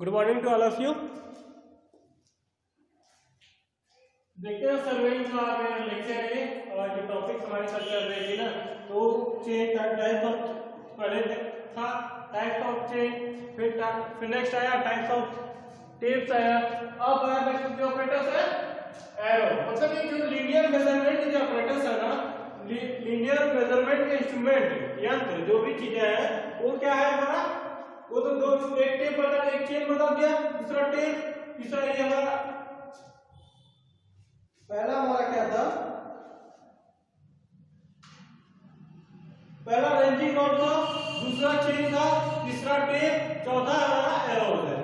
Good morning to all of you. देखते हैं surveying का मेरा लेक्चर है और जो टॉपिक हमारे साथ चल रही है ना, तो चेन का टाइप ऑफ पहले था टाइप्स ऑफ चेन, फिर नेक्स्ट आया टाइप्स ऑफ टेप्स आया, अब आया नेक्स्ट जो ऑपरेटर्स है एरो। मतलब ये जो लीनियर मेजरमेंट के जो ऑपरेटर्स है ना, लीनियर मेजरमेंट के इंस्ट्रूमेंट यंत्र जो भी चीजें हैं वो क्या है हमारा, वो तो दो एक टेप बता, एक चेन बता दिया, दूसरा टेप, तीसरा ये हमारा पहला हमारा क्या था, पहला रेंजिंग रॉड था, दूसरा चेन था, तीसरा टेप, चौथा हमारा एरोस है।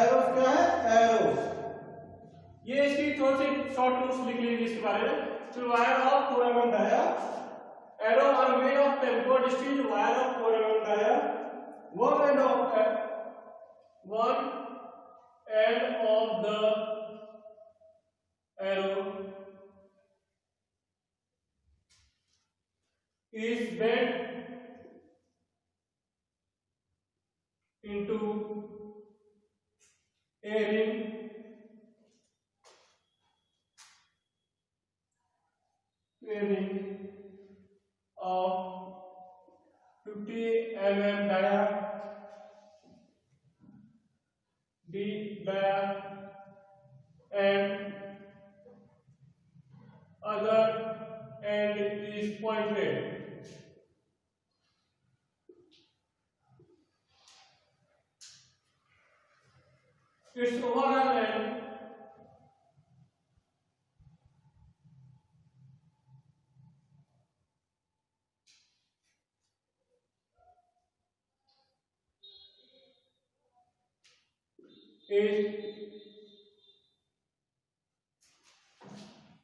एरोस क्या है? एरोस। ये इसकी थोड़ी सी शॉर्ट नोट्स लिख लीजिए इसके बारे में। तो wire of 4 mm dia, arrow are made of tempered steel wire of 4 mm dia, one end of the arrow is bent into a ring of 50 mm dia, and other end is pointed. Its overall end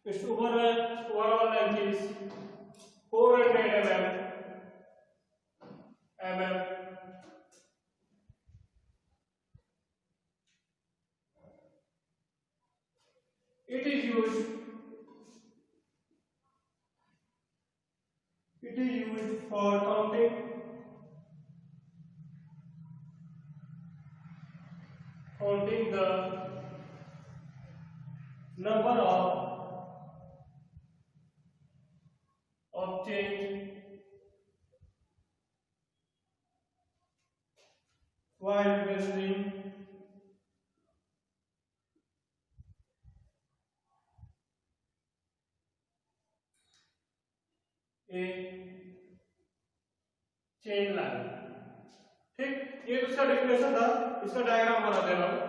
its overall length is 400 mm. It is used for counting the number of chains while measuring a chain line। ठीक, ये तो इसका definition था, इसका diagram बना दे रहा हूं।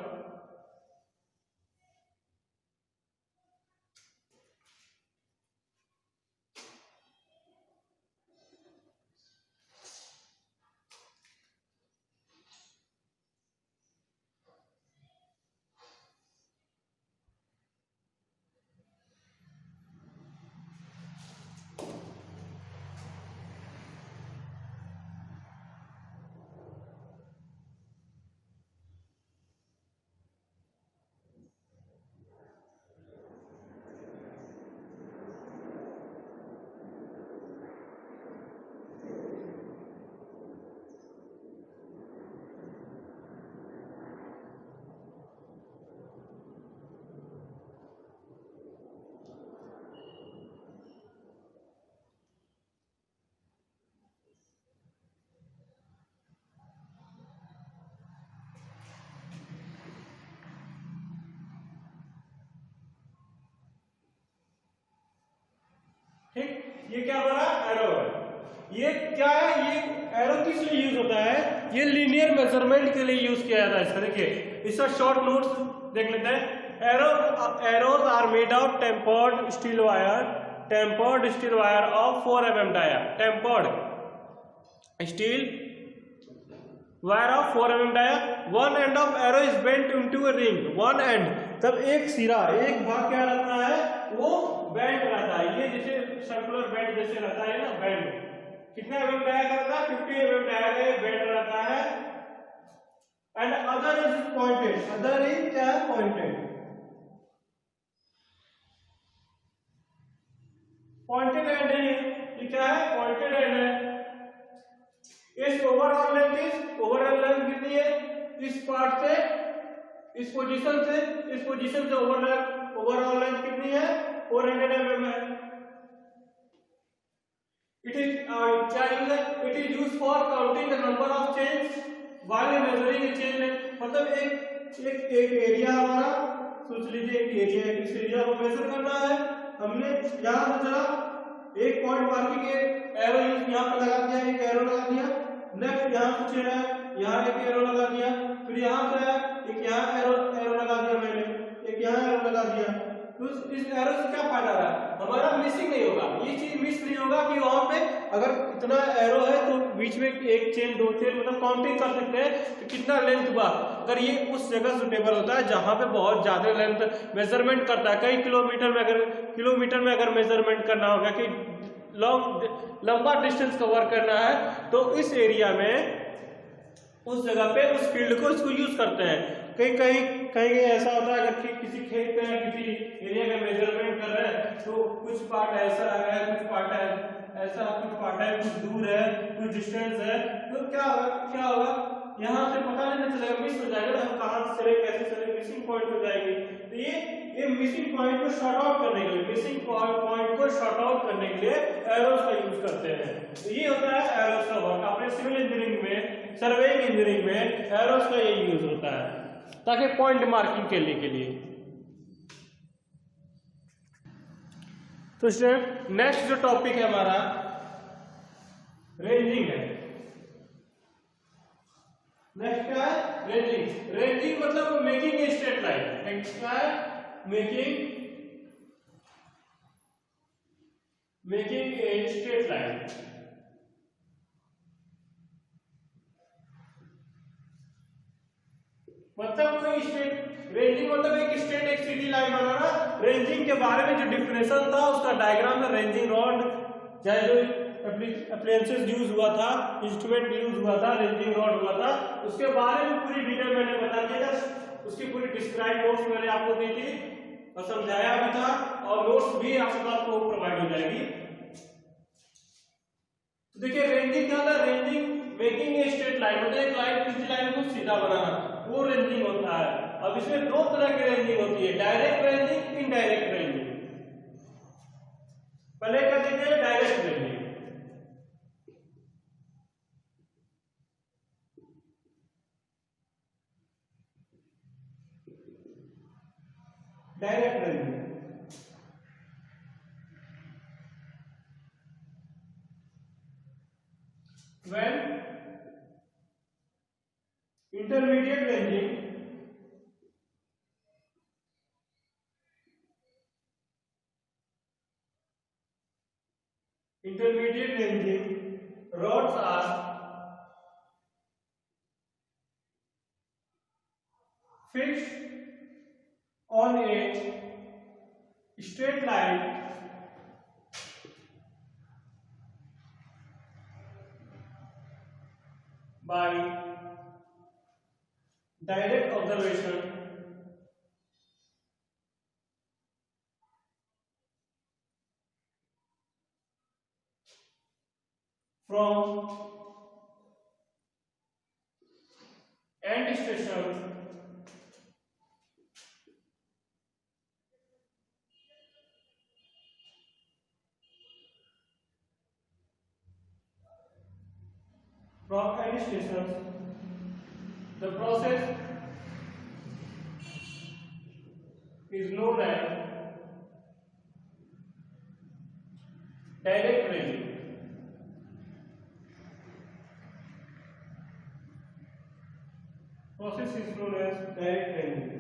ठीक, ये क्या बना? एरो है। ये क्या है? ये एरो किस लिए यूज होता है? ये लीनियर मेजरमेंट के लिए यूज किया जाता है। इसका देखिए, इसका शॉर्ट नोट्स देख लेते हैं। Arrows are made of tempered steel wire of 4 mm dia. Tempered steel wire of 4 mm dia. One end of arrow is bent into a ring. One end तब एक सिरा, एक भाग क्या रहता है? वो बेंट रहता है। ये जैसे सर्कुलर बेंट जैसे रहता है ना, बेंट कितना mm डाया करता है? 50 mm डाया का बेंट रहता है। And other is pointed. Other is क्या है? पॉइंटेड। पॉइंटेड एंड है, ये क्या है? पॉइंटेड एंड है। इस ओवरऑल लेंथ कितनी है? इस पार्ट से इस पोजीशन से ओवरऑल लेंथ कितनी है 400 mm है। इट इज क्या यूज है, it is use for counting the number of chains while measuring A chain length. मतलब एक एरिया हमारा सोच लीजिए, एक एरिया है, इस एरिया को मेजर करना है हमने। यहां से चला एक पॉइंट मार्किंग एरो यहां पर लगा दिया, एक एरो लगा दिया, नेक्स्ट यहां से चला यहां एक एरो लगा दिया, फिर यहां से एक यहां एरो लगा दिया मैंने, एक यहां एरो लगा दिया। तो इस एरो से क्या फायदा रहा, हमारा मिसिंग नहीं होगा, ये चीज मिस नहीं होगा कि वहां पे अगर इतना एरो है तो बीच में एक चेन दो चेन मतलब काउंटिंग कर सकते हैं तो कितना लेंथ हुआ। अगर ये उस जगह सुटेबल होता है जहां पे बहुत ज्यादा लेंथ मेजरमेंट करता है, कई किलोमीटर में अगर मेजरमेंट करना होगा कि लंबा डिस्टेंस कवर करना है, तो इस एरिया में उस जगह पे उस फील्ड को इसको यूज करते हैं। कहीं ऐसा होता है अगर किसी खेत पे किसी एरिया का मेजरमेंट कर रहे हैं तो कुछ पार्ट ऐसा है, कुछ पार्ट है ऐसा, कुछ पार्ट है कुछ दूर है, कुछ डिस्टेंस है, तो क्या होगा यहाँ से पता नहीं चलेगा, मिस हो जाएगा, हम कहाँ से चले कैसे चले, मिसिंग पॉइंट हो जाएगी। तो ये मिसिंग पॉइंट को शॉर्ट आउट करने के लिए, मिसिंग पॉइंट को शॉर्ट आउट करने के लिए एरोस का यूज करते हैं। तो ये होता है एरोस का वर्क। अपने सिविल इंजीनियरिंग में, सर्वेइंग इंजीनियरिंग में एरोस का ये यूज होता है ताकि पॉइंट मार्किंग करने के लिए। तो स्टूडेंट नेक्स्ट जो टॉपिक है हमारा रेंजिंग है। नेक्स्ट क्या है, रेंजिंग मतलब making a straight line. Next क्या है, मेकिंग ए स्ट्रेट लाइन। मतलब कोई स्ट्रेट, रेंजिंग मतलब एक स्ट्रेट एक सीधी लाइन बनाना। रेंजिंग के बारे में जो डिफिनेशन था उसका डायग्राम में रेंजिंग रॉड, चाहे जो अप्लायंसेस यूज हुआ था, इंस्ट्रूमेंट यूज हुआ था, रेंजिंग रॉड हुआ था, उसके बारे में पूरी डिटेल मैंने बता दिया था। उसकी पूरी डिस्क्राइब नोट्स मैंने आपको दी थी और समझाया भी था, और नोट्स भी आपको प्रोवाइड हो जाएगी। तो देखिए रेंजिंग क्या होता है, ranging making a straight line, मतलब एक लाइन किसी लाइन को सीधा बनाना, वो रेंजिंग होता है। अब इसमें दो तरह की रेंजिंग होती है, डायरेक्ट रेंजिंग, इनडायरेक्ट रेंजिंग। पहले क्या देखते हैं, direct ranging. Direct ranging when intermediate ranging rods are fixed on a straight line by direct observation from end station the process is known as direct ranging. Process is known as direct ranging.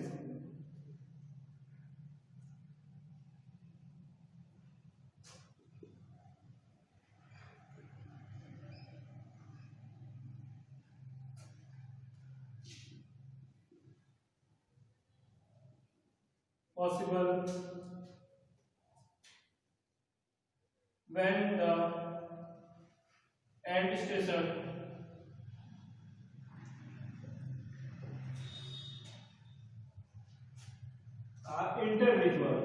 Possible when the end station are intervisual.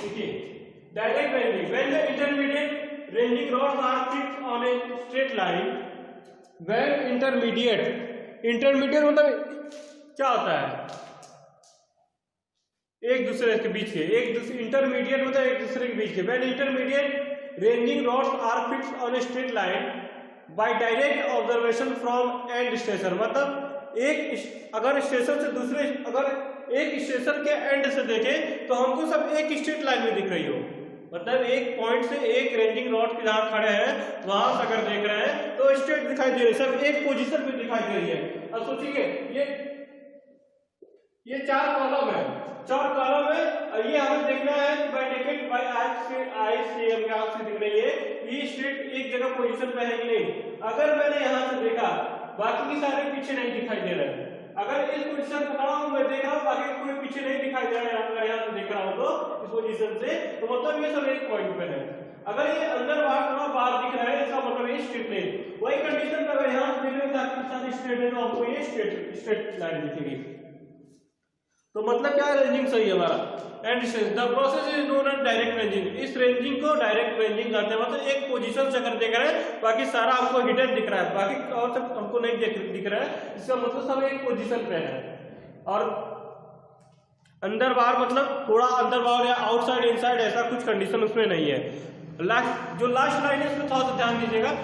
देखिए direct ranging, when the intermediate ranging rods are fixed on a straight line, when intermediate मतलब क्या होता है, एक दूसरे के बीच के, इंटरमीडिएट मतलब एक दूसरे के बीच के, when intermediate ranging rods are fixed on a straight line by direct observation from end station, मतलब अगर स्टेशन से दूसरे, अगर एक स्टेशन के एंड से देखें तो हमको सब एक स्ट्रेट लाइन में दिख रही हो, मतलब एक पॉइंट से एक रेंजिंग रॉड के जहां खड़े हैं वहां से अगर देख रहे हैं तो स्ट्रेट दिखाई दे रही है, सब एक पोजीशन पे दिखाई दे रही है। अब सोचिए ये चार कॉलम है, और ये हमें देखना है कि बाय नेकेड बाय आई से हम क्या से दिख रही है, ये स्ट्रेट एक जगह पोजीशन पे है कि नहीं। अगर मैंने यहां से देखा, बाकी के सारे पीछे नहीं दिखाई दे रहे हैं, अगर इस पोजीशन पे खड़ा हूं मैं देख रहा हूं, बाकी कोई पीछे नहीं दिखाई दे रहा है, अगर यहां से देख रहा हूं तो इस पोजीशन से, तो मतलब ये सब एक पॉइंट पे है। अगर ये अंदर बाहर थोड़ा बाहर दिख रहा है, इसका मतलब ये स्ट्रेट नहीं। वही कंडीशन पे अगर यहां से देख रहे हैं आपके साथ स्ट्रेट है तो आपको ये स्ट्रेट लाइन दिखेगी। तो मतलब क्या रेंजिंग सही है हमारा, and the process is known as direct ranging. इस रेंजिंग को डायरेक्ट रेंजिंग कहते हैं, मतलब एक पोजीशन से अगर देख रहे हैं बाकी सारा आपको हिडन दिख रहा है, बाकी और सब हमको नहीं दिख रहा है, इसका मतलब सब एक पोजीशन पे है। और अंदर बाहर मतलब थोड़ा अंदर बाहर या आउटसाइड इनसाइड ऐसा कुछ कंडीशन उसमें नहीं है। जो लास्ट लाइन है उसमें थोड़ा सा ध्यान दीजिएगा।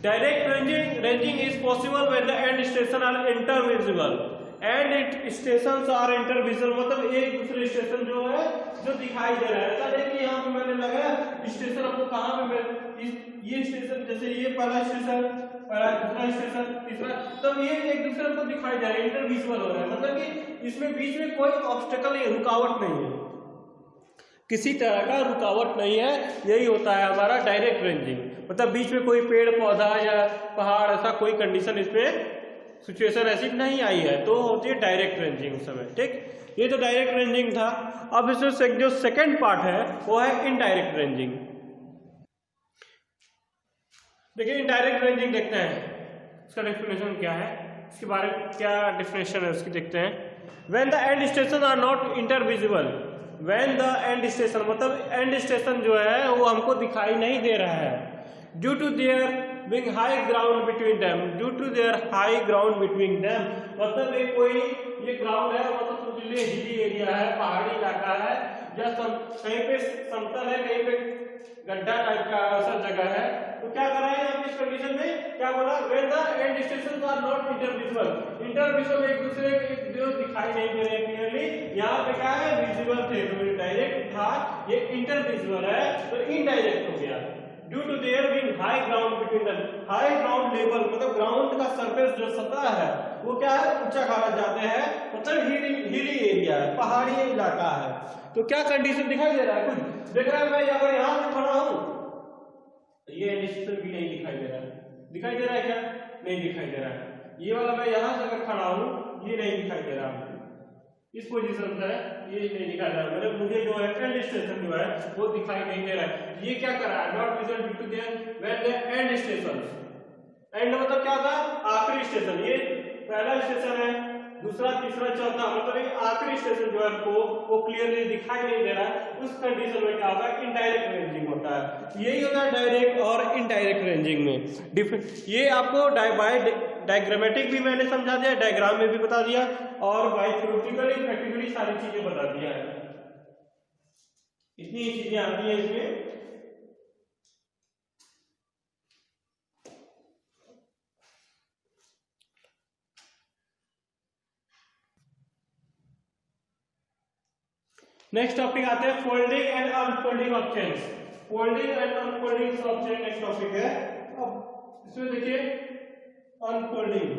Direct ranging is possible when the end station are intervisible end station are intervisible, मतलब एक दूसरे स्टेशन जो है जो दिखाई दे रहा है। ऐसा नहीं कि यहाँ पे मैंने लगाया स्टेशन आपको कहाँ पे ये स्टेशन, जैसे ये पहला स्टेशन, दूसरा स्टेशन, तीसरा, तब ये एक दूसरे को दिखाई दे रहा है, इंटरविजिबल हो रहा है, मतलब कि इसमें बीच में कोई ऑब्स्टेकल नहीं, रुकावट नहीं है, किसी तरह का रुकावट नहीं है। यही होता है हमारा डायरेक्ट रेंजिंग, मतलब बीच में कोई पेड़ पौधा या पहाड़ ऐसा कोई कंडीशन इसमें सिचुएशन ऐसी नहीं आई है, तो होती है डायरेक्ट रेंजिंग उस समय। ठीक, ये तो डायरेक्ट रेंजिंग था। अब इसमें जो सेकंड पार्ट है वो है इनडायरेक्ट रेंजिंग। देखिए इनडायरेक्ट रेंजिंग देखते हैं, इसका डेफिनेशन क्या है, इसके बारे में क्या डेफिनेशन है उसकी देखते हैं। When the end station are not intervisible, when the end station मतलब एंड स्टेशन जो है वो हमको दिखाई नहीं दे रहा है, due to there being high ground between them, due to their high ground between them, मतलब ये ग्राउंड है, मतलब कुछ हिली एरिया है, पहाड़ी इलाका है, या कहीं पे समतल है, कहीं पे गड्ढा टाइप का ऐसा जगह है। तो क्या कर रहा है आप इस कंडीशन में, क्या बोला, when the end stations are not intervisible, एक दूसरे जो दिखाई नहीं दे रहे क्लियरली, यहाँ पे क्या है विजिबल थे, तो डायरेक्ट था, ये इंटरविजिबल है तो इनडायरेक्ट हो गया। Due to there being high ground between them, high ground level मतलब ग्राउंड का सरफेस जो सतह है वो क्या है ऊंचा खाना जाते हैं, मतलब हिली एरिया है, पहाड़ी इलाका है। तो क्या कंडीशन दिखाई दे रहा है, कुछ देख रहा है, मैं अगर यहाँ से खड़ा हूँ ये निश्चित भी नहीं दिखाई दे रहा है, दिखाई दे रहा है क्या, नहीं दिखाई दे रहा है। ये वाला मैं यहाँ से अगर खड़ा हूँ ये नहीं दिखाई दे रहा, इस पोजीशन से ये नहीं दिखाई दे रहा, मतलब मुझे जो है एंड स्टेशन जो है वो दिखाई नहीं दे रहा है। ये क्या कर रहा है, not visible due to there when the end station, end मतलब क्या था, आखिरी स्टेशन, ये पहला स्टेशन है, दूसरा तीसरा चौथा, मतलब ये आखिरी स्टेशन जो है वो क्लियरली दिखाई नहीं दे रहा है, उस कंडीशन में क्या होगा, इनडायरेक्ट रेंजिंग होता है। यही होता है डायरेक्ट और इनडायरेक्ट रेंजिंग में। ये आपको बाय डायग्रामेटिक भी मैंने समझा दिया, डायग्राम में भी बता दिया, और बाय थ्योरेटिकली प्रैक्टिकली सारी चीजें बता दिया है। इतनी चीजें आती है इसमें। नेक्स्ट टॉपिक आते हैं folding and unfolding of chains. Folding and unfolding of chain next topic है। अब इसमें देखिए अनफोल्डिंग,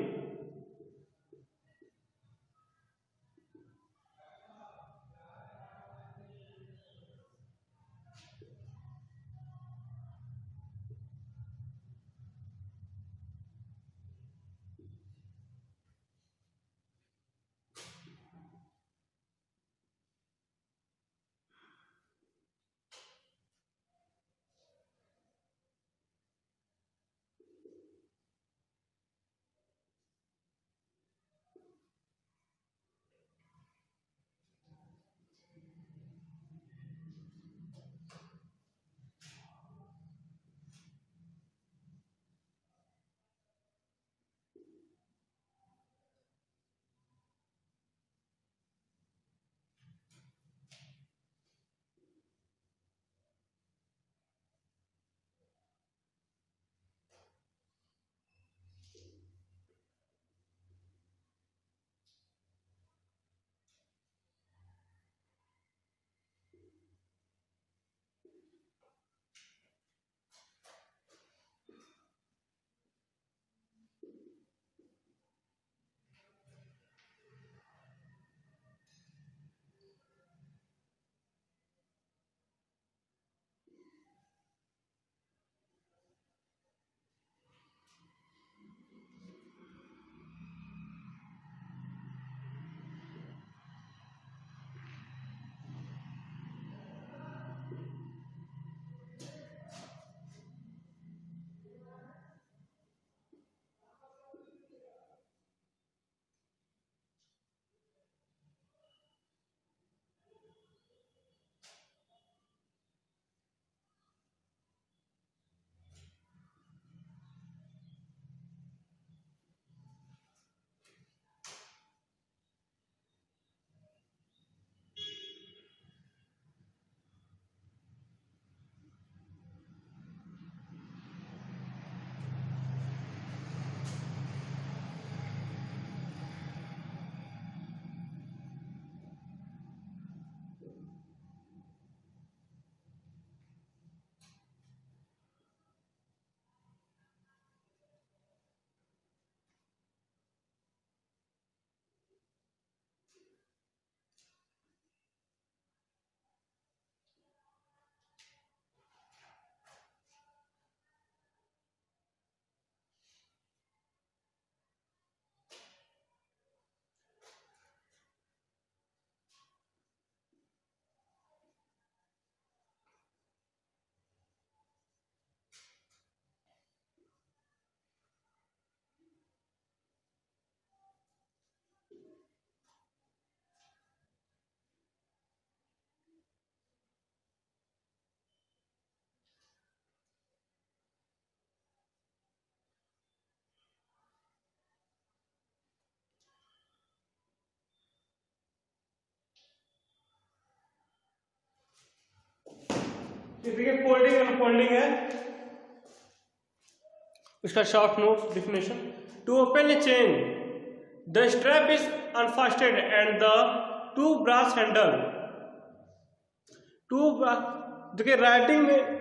देखिए फोल्डिंग अनफोल्डिंग है, उसका short note definition. To open a chain the strap is unfastened and the two brass handle देखिए writing में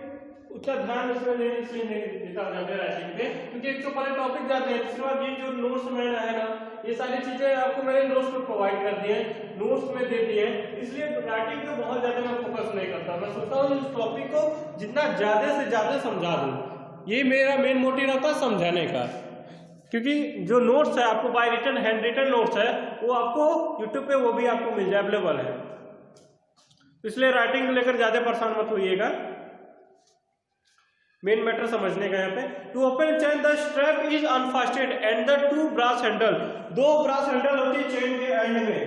उतना ध्यान इसलिए नहीं देता जाते राइटिंग पे, क्योंकि एक तो पहले टॉपिक जाते हैं, दूसरी बात ये जो नोट्स मैंने है ना, ये सारी चीजें आपको मैंने नोट्स में प्रोवाइड कर दी है, नोट्स में दे दिए, इसलिए राइटिंग पे बहुत ज्यादा मैं फोकस नहीं करता। मैं सोचता हूँ इस टॉपिक को जितना ज्यादा से ज्यादा समझा दूँ, ये मेरा मेन मोटिव रहता है समझाने का। क्योंकि जो नोट्स है आपको by written hand written notes है वो आपको यूट्यूब पे वो भी आपको मिल जाए, अवेलेबल है, इसलिए राइटिंग को लेकर ज्यादा परेशान मत होइएगा, मेन मैटर समझने का यहाँ पे। To open chain the strap is unfastened and the two brass handle, दो ब्रास हैंडल होती है चेन के एंड में,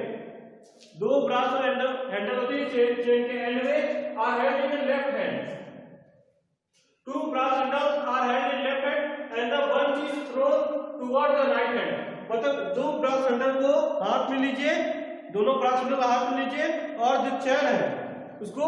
दो ब्रास हैंडल होती है चेन के एंड में, are held in left hand, two brass handle are held in left hand and the bunch is thrown toward the right hand. मतलब दो ब्रास हैंडल को हाथ में लीजिए, दोनों ब्रास हैंडल हाथ में लीजिए और जो चेन है उसको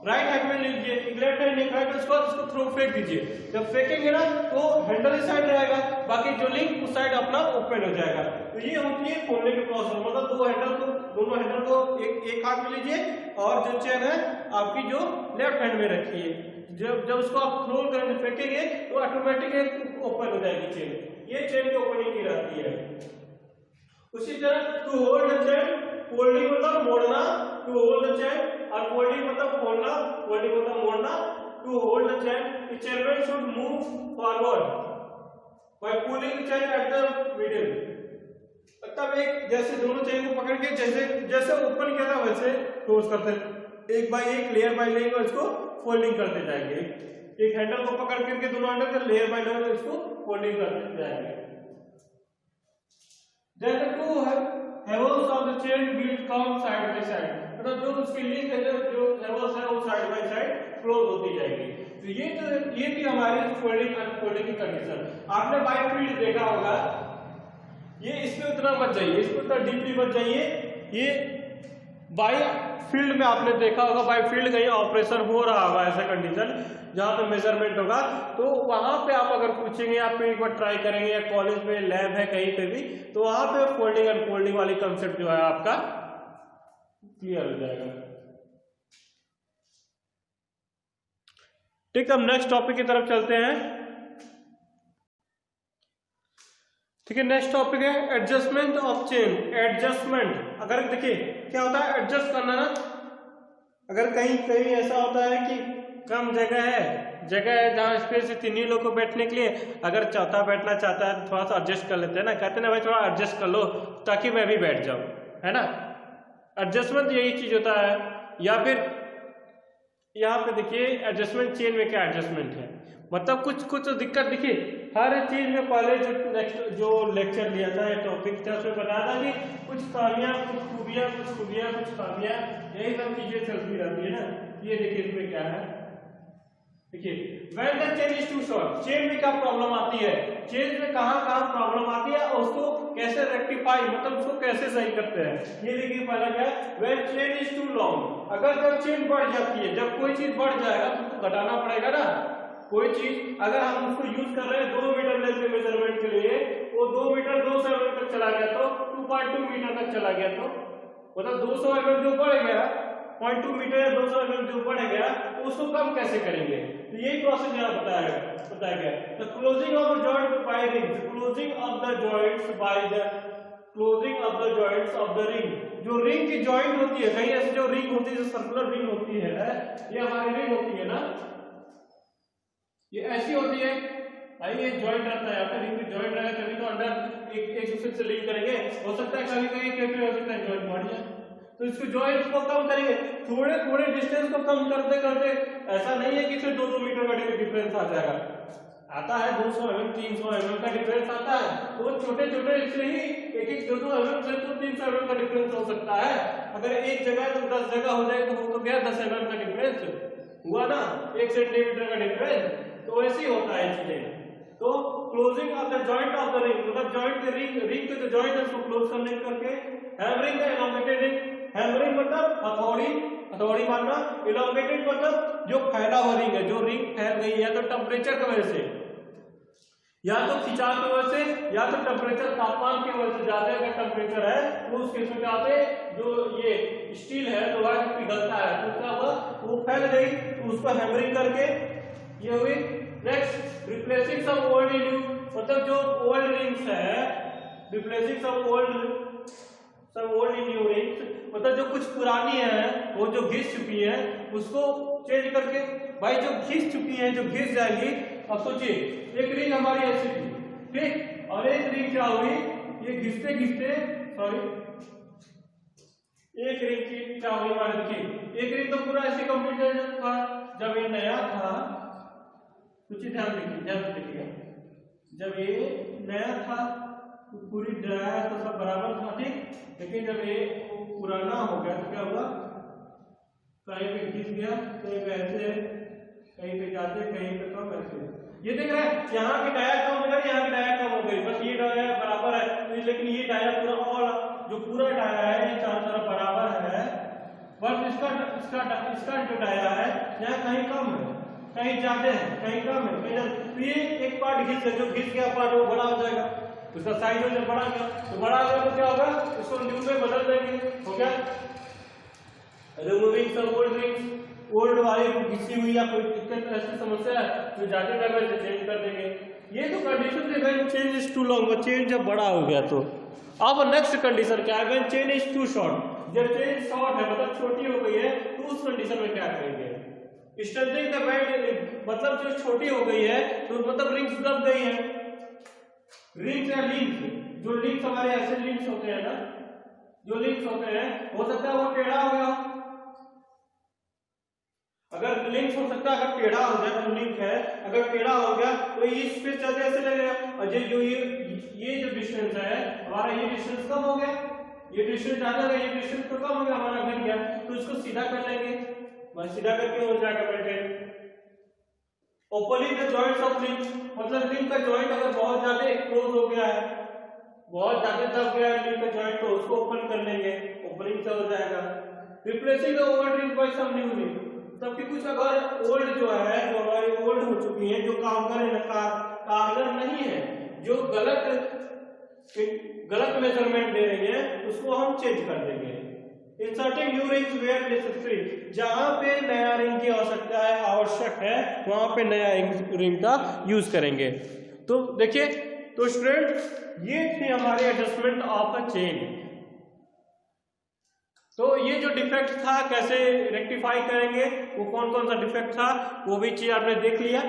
राइट हैंड में लीजिए, एक लेफ्ट हैंड एक राइट, उसको थ्रो फेंक दीजिए। जब फेंकेंगे ना तो हैंडल इस साइड रहेगा, बाकी जो लिंक उस साइड अपना ओपन हो जाएगा। तो ये होती है खोलने की प्रोसेस, मतलब दोनों हैंडल को एक हाथ में लीजिए और जो चेन है आपकी जो लेफ्ट हैंड में रखिए, जब उसको आप थ्रो करेंगे फेंकेंगे तो ऑटोमेटिक ओपन हो जाएगी चेन, ये चेन की ओपनिंग की रहती है। उसी तरह to hold the chain, folding मतलब मोड़ना, टू होल्ड द चेन, और फोल्डिंग मतलब खोलना, फोल्डिंग मतलब मोड़ना। To hold the chain, the chain should move forward by pulling the chain at the middle. मतलब एक जैसे दोनों चेन को पकड़ के जैसे ओपन किया था वैसे क्लोज करते, एक बाय एक लेयर बाय लेयर इसको फोल्डिंग करते जाएंगे, एक हैंडल को पकड़ करके दोनों हैंडल को लेयर बाय लेयर इसको फोल्डिंग करते जाएंगे। Then the two handles of the chain will come side by side, मतलब जो उसकी लिंक है जो handles है वो साइड बाय साइड क्लोज होती जाएगी। तो ये भी हमारी फोल्डिंग अनफोल्डिंग की कंडीशन। आपने बाय फील्ड देखा होगा, ये इसमें उतना मत जाइए, इसमें उतना डीपली मत जाइए, ये बाय फील्ड में आपने देखा होगा, बाय फील्ड कहीं ऑपरेशन हो रहा होगा ऐसा कंडीशन जहां पे मेजरमेंट होगा, तो वहां पे आप अगर पूछेंगे, आप एक बार ट्राई करेंगे या कॉलेज में लैब है कहीं पे भी, तो वहां पे फोल्डिंग अनफोल्डिंग वाली कंसेप्ट जो है आपका क्लियर हो जाएगा। ठीक है, अब नेक्स्ट टॉपिक की तरफ चलते हैं। ठीक है, नेक्स्ट टॉपिक है एडजस्टमेंट ऑफ चेन। एडजस्टमेंट, अगर देखिए क्या होता है एडजस्ट करना ना, अगर कहीं ऐसा होता है कि कम जगह है जहां स्पेस है तीन लोग को बैठने के लिए, अगर चौथा बैठना चाहता है तो थोड़ा सा एडजस्ट कर लेते हैं ना, कहते हैं ना भाई थोड़ा एडजस्ट कर लो ताकि मैं भी बैठ जाऊं, है ना। एडजस्टमेंट यही चीज होता है। या फिर यहाँ पे देखिए एडजस्टमेंट चेन में क्या एडजस्टमेंट है, मतलब कुछ दिक्कत देखिए हर चीज में। पहले जो लेक्चर लिया था या टॉपिक था उसमें बताया था कि कुछ खामियां कुछ खूबियां कुछ खामियां, यही सब चीजें चलती रहती है ना। ये देखिए इसमें क्या है, देखिए when the chain is too short, chain में क्या प्रॉब्लम आती है, चेन में कहां प्रॉब्लम आती है और उसको कैसे रेक्टिफाई, मतलब उसको कैसे सही करते हैं। ये देखिए पहला क्या है, when chain is too long, अगर जब चेन बढ़ जाती है, जब कोई चीज बढ़ जाएगा तो उसको घटाना पड़ेगा ना। कोई चीज अगर हम उसको यूज कर रहे हैं 2 मीटर लेंथ के मेजरमेंट के लिए, वो 2 मीटर 200 mm तक चला गया तो 2.2 मीटर तक चला गया, तो मतलब 200 mm जो बढ़ गया 0.2 मीटर या 200 mm जो बढ़ गया तो उसको कम कैसे करेंगे। तो यही प्रोसेस यहाँ बताया गया। The closing of the joint by rings, closing of the joints by the closing of the joints of the ring, जो रिंग की जॉइंट होती है, कहीं ऐसे जो रिंग होती है, जो सर्कुलर रिंग होती है, ये हमारी रिंग होती है ना, ये ऐसी होती है भाई, ये जॉइंट रहता है, यहाँ पे रिंग में जॉइंट रहेगा तभी तो अंदर एक दूसरे से लिंक करेंगे। हो सकता है कभी कभी हो सकता है जॉइंट बढ़ जाए, तो इसको जॉइंट को कम करेंगे, थोड़े डिस्टेंस को कम करते करते, ऐसा नहीं है कि सिर्फ 2-2 मीटर का डिफरेंस आ जाएगा, आता है 200 mm 300 mm का डिफरेंस आता है, तो छोटे इससे ही 1-1 2-2 mm से तो 300 mm का डिफरेंस हो सकता है। अगर एक जगह तो 10 जगह हो जाए तो गया 10 mm का डिफरेंस हुआ ना, 1 सेंटीमीटर का डिफरेंस, तो ऐसे ही होता है चीजें। तो closing of the joint of the ring, मतलब जॉइंट के रिंग के जो जॉइंट है उसको क्लोज करने करके, हैमरिंग का एलोंगेटेड रिंग, हैमरिंग मतलब हथौड़ी हथौड़ी मारना, इलॉन्गेटेड मतलब जो फैला हुआ रिंग है, जो रिंग फैल गई है तो टेम्परेचर की वजह से, या तो खिंचाव की वजह से या तो टेम्परेचर तापमान की वजह से, ज्यादा अगर टेम्परेचर है तो उस केस में क्या होता है, जो ये स्टील है लोहा जो पिघलता है तो क्या हुआ, वो फैल गई, तो उसको हैमरिंग करके ये हुई। Next replacing some old in new, मतलब जो ओल्ड रिंग्स है, replacing some old in new rings, मतलब जो कुछ पुरानी है वो जो घिस चुकी है उसको चेंज करके। भाई जो घिस चुकी है, जो घिस जाएंगी, अब सोचिए एक रिंग हमारी ऐसी थी, ठीक, और एक रिंग क्या हुई, ये घिसते घिसते, सॉरी, एक रिंग की क्या हुई हमारी, देखिए एक रिंग तो पूरा ऐसे कंप्लीट था जब ये नया था, कुछ ध्यान देखिएगा, जब ये नया था तो पूरी ड्राई तो सब बराबर था, ठीक, लेकिन जब ये पुराना हो गया तो क्या हुआ, कहीं पे घिस गया, कहीं पे ऐसे, कहीं पे जाते, कहीं पे कम, ऐसे। ये देख रहे हैं यहाँ की डाया कम हो गई, यहाँ की डाया कम हो गई, बस ये डाया बराबर है, लेकिन ये डाया पूरा, और जो पूरा डाया है ये चारों तरफ बराबर है, बस इसका जो डाया है यहाँ कहीं कम है, कहीं ज्यादा है, कहीं कम है, कहीं, तो ये एक पार्ट घिस गया, जो घिस गया पार्ट वो बड़ा हो जाएगा, उसका साइज जब बड़ा गया तो बड़ा गया तो क्या होगा, उसको न्यू में बदल देंगे, हो गया। Removing some old rings, old वाली घिसी हुई या कोई दिक्कत ऐसी समस्या है तो जाते टाइम से चेंज कर देंगे। ये तो कंडीशन थे when change is too long, वो चेंज जब बड़ा हो गया तो। अब नेक्स्ट कंडीशन क्या है, when change is too short, जब चेंज शॉर्ट है मतलब छोटी हो गई है तो उस कंडीशन में क्या करेंगे, स्ट्रेंथनिंग द बैंड, मतलब जो छोटी हो गई है तो मतलब रिंग्स दब गई है, रिंग्स या लिंक्स, जो लिंक्स हमारे ऐसे लिंक्स होते हैं ना, जो लिंक्स होते हैं हो सकता है वो टेढ़ा हो गया, अगर लिंक्स हो सकता है, अगर टेढ़ा हो गया जो लिंक है, अगर टेढ़ा हो गया तो इस पे ज्यादा ऐसे लगेगा, और जो ये जो डिस्टेंस है हमारा, ये डिस्टेंस कम हो गया, ये डिस्टेंस ज्यादा है, ये डिस्टेंस तो कम हो गया, हमारा घट गया, तो इसको सीधा कर लेंगे, बस सीधा करके हो जाएगा maintain. Opening the joints of link, मतलब लिंक का जॉइंट अगर बहुत ज्यादा क्लोज हो गया है, बहुत ज्यादा दब गया है लिंक का जॉइंट, तो उसको ओपन कर लेंगे, ओपनिंग से हो जाएगा। Replacing the old link by some new link, तब कुछ अगर ओल्ड जो है, जो हमारी ओल्ड हो चुकी है, जो कारगर नहीं है, जो गलत मेजरमेंट दे रही है, उसको हम चेंज कर देंगे। Inserting new rings where necessary, जहां पे नया रिंग की आवश्यक है वहां पे नया रिंग का यूज करेंगे। तो देखिए, तो स्टूडेंट ये थी हमारे एडजस्टमेंट ऑफ अ चेन। तो ये जो डिफेक्ट था कैसे रेक्टिफाई करेंगे, वो कौन कौन सा डिफेक्ट था वो भी चीज आपने देख लिया,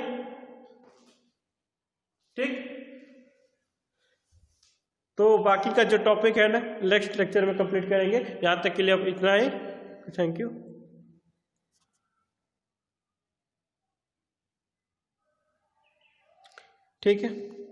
ठीक। तो बाकी का जो टॉपिक है ना नेक्स्ट लेक्चर में कंप्लीट करेंगे। यहां तक के लिए अब इतना ही, थैंक यू। ठीक है।